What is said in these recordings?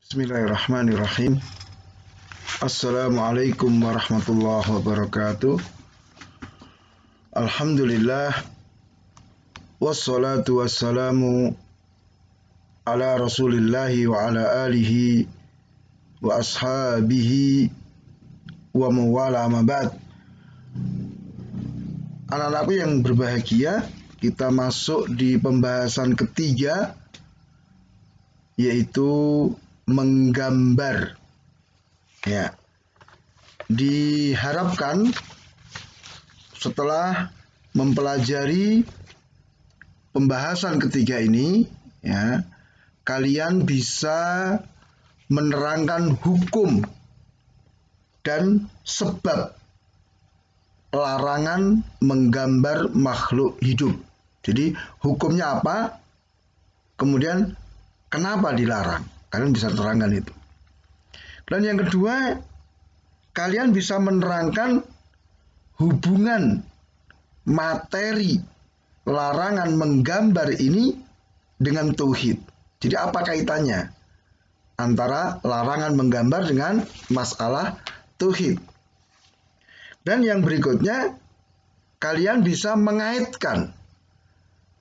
Bismillahirrahmanirrahim. Assalamualaikum warahmatullahi wabarakatuh. Alhamdulillah. Wassalatu wassalamu ala rasulillahi wa ala alihi wa ashabihi wa mawala amma ba'd. Anak-anakku yang berbahagia, kita masuk di pembahasan ketiga, yaitu menggambar. Ya. Diharapkan setelah mempelajari pembahasan ketiga ini, ya, kalian bisa menerangkan hukum dan sebab larangan menggambar makhluk hidup. Jadi hukumnya apa? Kemudian kenapa dilarang? Kalian bisa terangkan itu. Dan yang kedua, kalian bisa menerangkan hubungan materi larangan menggambar ini dengan tauhid. Jadi apa kaitannya antara larangan menggambar dengan masalah tauhid? Dan yang berikutnya, kalian bisa mengaitkan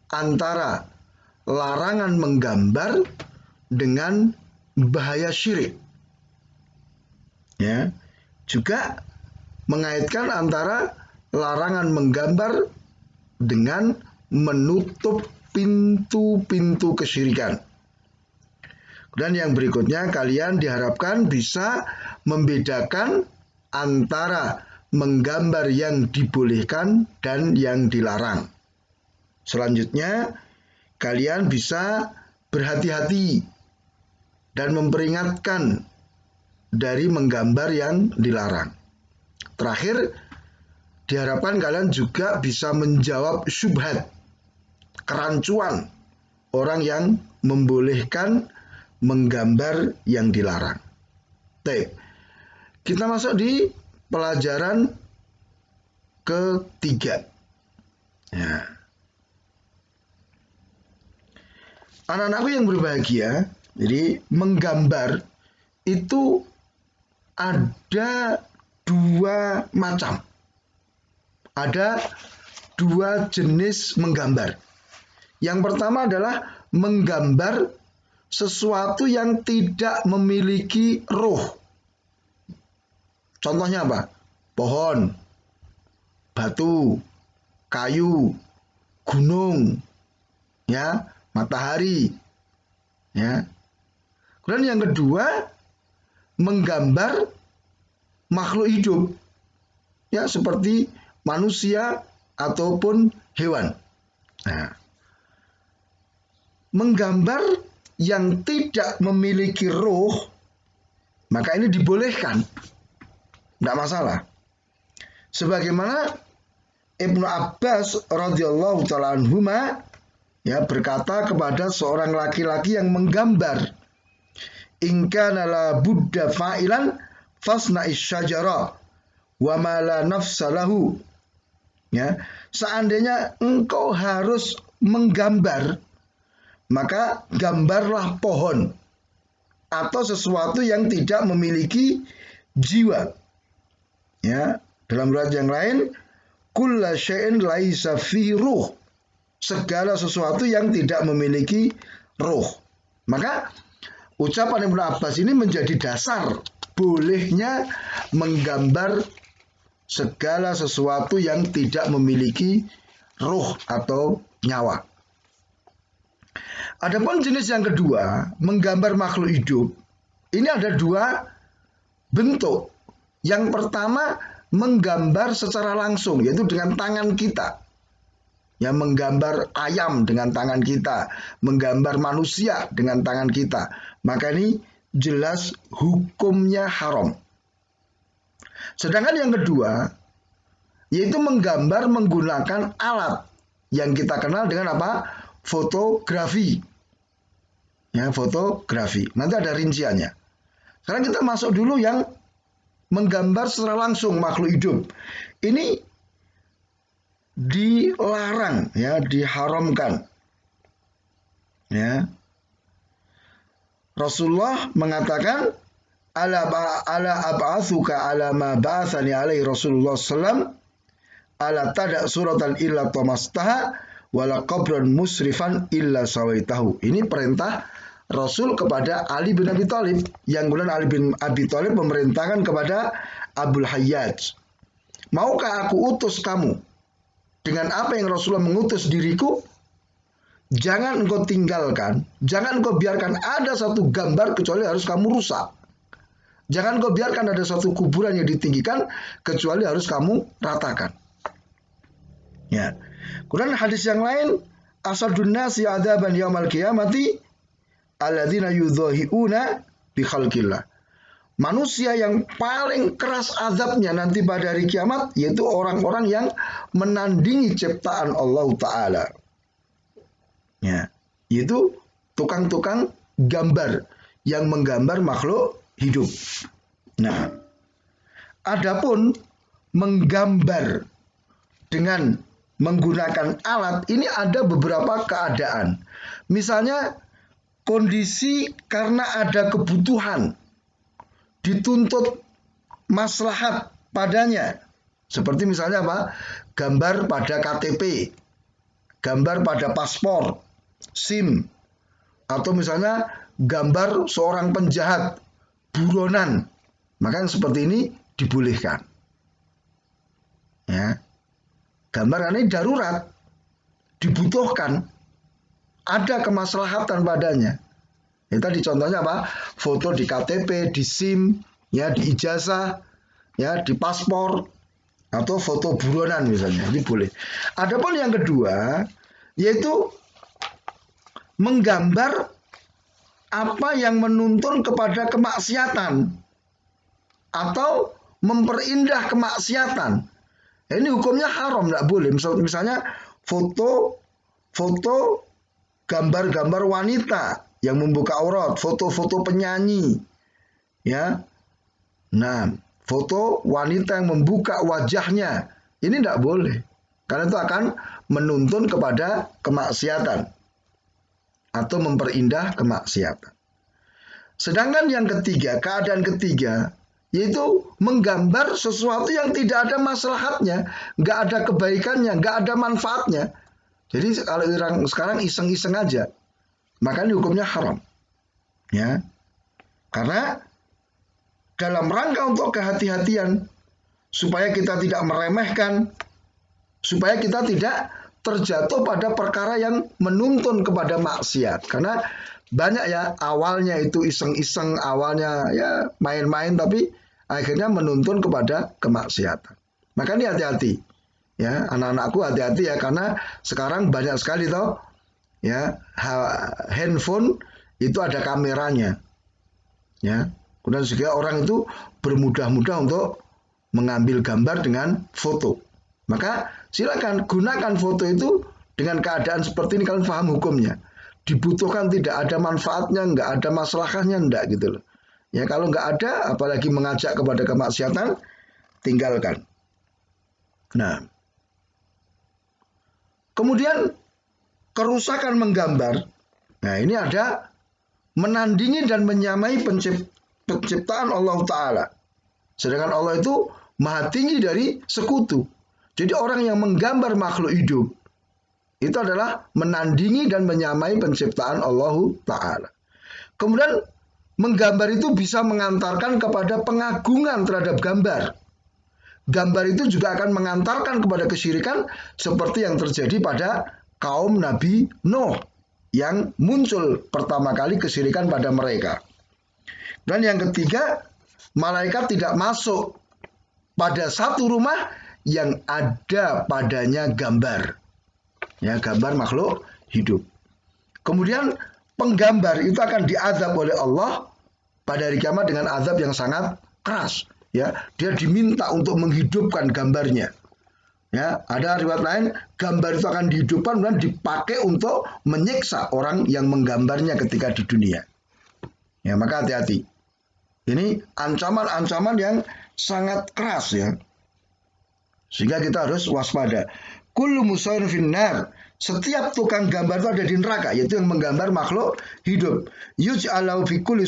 antara larangan menggambar dengan bahaya syirik. Ya, juga mengaitkan antara larangan menggambar dengan menutup pintu-pintu kesyirikan. Dan yang berikutnya, kalian diharapkan bisa membedakan antara menggambar yang dibolehkan dan yang dilarang. Selanjutnya, kalian bisa berhati-hati dan memperingatkan dari menggambar yang dilarang. Terakhir, diharapkan kalian juga bisa menjawab syubhat, kerancuan orang yang membolehkan menggambar yang dilarang. Baik, kita masuk di pelajaran ketiga. Ya. Anak-anakku yang berbahagia, jadi menggambar itu ada dua macam. Ada dua jenis menggambar. Yang pertama adalah menggambar sesuatu yang tidak memiliki ruh. Contohnya apa? Pohon, batu, kayu, gunung, ya, matahari, ya. Kemudian yang kedua, menggambar makhluk hidup, ya, seperti manusia ataupun hewan. Nah, menggambar yang tidak memiliki ruh, maka ini dibolehkan, tidak masalah. Sebagaimana Ibnu Abbas radhiyallahu taala anhuma, ya, berkata kepada seorang laki-laki yang menggambar, "In kana la budda fa'ilan fasna'ish syajara wa ma la nafsa lahu." Ya, seandainya engkau harus menggambar, maka gambarlah pohon atau sesuatu yang tidak memiliki jiwa. Ya, dalam riwayat yang lain, kulla syai'in laisa fihi ruh. Segala sesuatu yang tidak memiliki ruh. Maka ucapan Ibnu Abbas ini menjadi dasar bolehnya menggambar segala sesuatu yang tidak memiliki ruh atau nyawa. Adapun jenis yang kedua, menggambar makhluk hidup, ini ada dua bentuk. Yang pertama, menggambar secara langsung, yaitu dengan tangan kita. Ya, menggambar ayam dengan tangan kita, menggambar manusia dengan tangan kita. Maka ini jelas hukumnya haram. Sedangkan yang kedua, yaitu menggambar menggunakan alat yang kita kenal dengan apa? Fotografi. Ya, fotografi. Nanti ada rinciannya. Sekarang kita masuk dulu yang menggambar secara langsung makhluk hidup. Ini dilarang, ya, diharamkan. Ya. Rasulullah mengatakan, ala ab'atsuka ala ma ba'atsani alaihi Rasulullah sallam, ala tada suratan illa tamastaha wala qabran musrifan illa sawaitahu. Ini perintah Rasul kepada Ali bin Abi Thalib, yang kemudian Ali bin Abi Thalib memerintahkan kepada Abul Hayyaj, maukah aku utus kamu dengan apa yang Rasulullah mengutus diriku? Jangan engkau tinggalkan, jangan engkau biarkan ada satu gambar kecuali harus kamu rusak. Jangan engkau biarkan ada satu kuburan yang ditinggikan kecuali harus kamu ratakan. Ya. Kemudian hadis yang lain, asadun nasi adzaban yaumal qiyamati alladzina yudhahiuna bi khalqillah. Manusia yang paling keras azabnya nanti pada hari kiamat yaitu orang-orang yang menandingi ciptaan Allah Ta'ala. Ya, itu tukang-tukang gambar yang menggambar makhluk hidup. Nah, adapun menggambar dengan menggunakan alat ini ada beberapa keadaan. Misalnya kondisi karena ada kebutuhan, dituntut maslahat padanya. Seperti misalnya apa? Gambar pada KTP, gambar pada paspor, SIM, atau misalnya gambar seorang penjahat, buronan. Maka yang seperti ini dibolehkan. Ya. Gambar ini darurat, dibutuhkan, ada kemaslahatan padanya. Ya, tadi contohnya apa? Foto di KTP, di SIM, ya, di ijazah, ya, di paspor, atau foto buronan misalnya, ini boleh. Adapun yang kedua, yaitu menggambar apa yang menuntun kepada kemaksiatan atau memperindah kemaksiatan. Ini hukumnya haram, tidak boleh. Misalnya foto gambar-gambar wanita yang membuka aurat, foto-foto penyanyi, ya. Nah, foto wanita yang membuka wajahnya, ini tidak boleh, karena itu akan menuntun kepada kemaksiatan atau memperindah kemaksiatan. Sedangkan yang ketiga, keadaan ketiga, yaitu menggambar sesuatu yang tidak ada maslahatnya, nggak ada kebaikannya, nggak ada manfaatnya. Jadi kalau orang sekarang iseng-iseng aja, maka ini hukumnya haram. Ya, karena dalam rangka untuk kehati-hatian, supaya kita tidak meremehkan, supaya kita tidak terjatuh pada perkara yang menuntun kepada maksiat. Karena banyak ya, awalnya itu iseng-iseng, awalnya ya main-main, tapi akhirnya menuntun kepada kemaksiatan. Maka ini hati-hati. Ya, anak-anakku hati-hati ya, karena sekarang banyak sekali toh, ya, handphone itu ada kameranya. Ya, kemudian juga orang itu bermudah-mudah untuk mengambil gambar dengan foto. Maka silakan gunakan foto itu dengan keadaan seperti ini, kalian paham hukumnya. Dibutuhkan, tidak ada manfaatnya, nggak ada masalahnya, enggak gitu loh. Ya, kalau nggak ada, apalagi mengajak kepada kemaksiatan, tinggalkan. Nah, kemudian kerusakan menggambar. Nah, ini ada menandingi dan menyamai penciptaan Allah Ta'ala. Sedangkan Allah itu maha tinggi dari sekutu. Jadi orang yang menggambar makhluk hidup itu adalah menandingi dan menyamai penciptaan Allah Ta'ala. Kemudian menggambar itu bisa mengantarkan kepada pengagungan terhadap gambar. Gambar itu juga akan mengantarkan kepada kesyirikan seperti yang terjadi pada kaum Nabi Nuh yang muncul pertama kali kesyirikan pada mereka. Dan yang ketiga, malaikat tidak masuk pada satu rumah yang ada padanya gambar. Ya, gambar makhluk hidup. Kemudian penggambar itu akan diazab oleh Allah pada hari kiamat dengan azab yang sangat keras. Ya, dia diminta untuk menghidupkan gambarnya. Ya, ada riwayat lain, gambar itu akan dihidupkan dan dipakai untuk menyiksa orang yang menggambarnya ketika di dunia. Ya, maka hati-hati. Ini ancaman-ancaman yang sangat keras ya. Sehingga kita harus waspada. Kullu musawwin finnar, Setiap tukang gambar itu ada di neraka, yaitu yang menggambar makhluk hidup. Yuj'alau fi kulli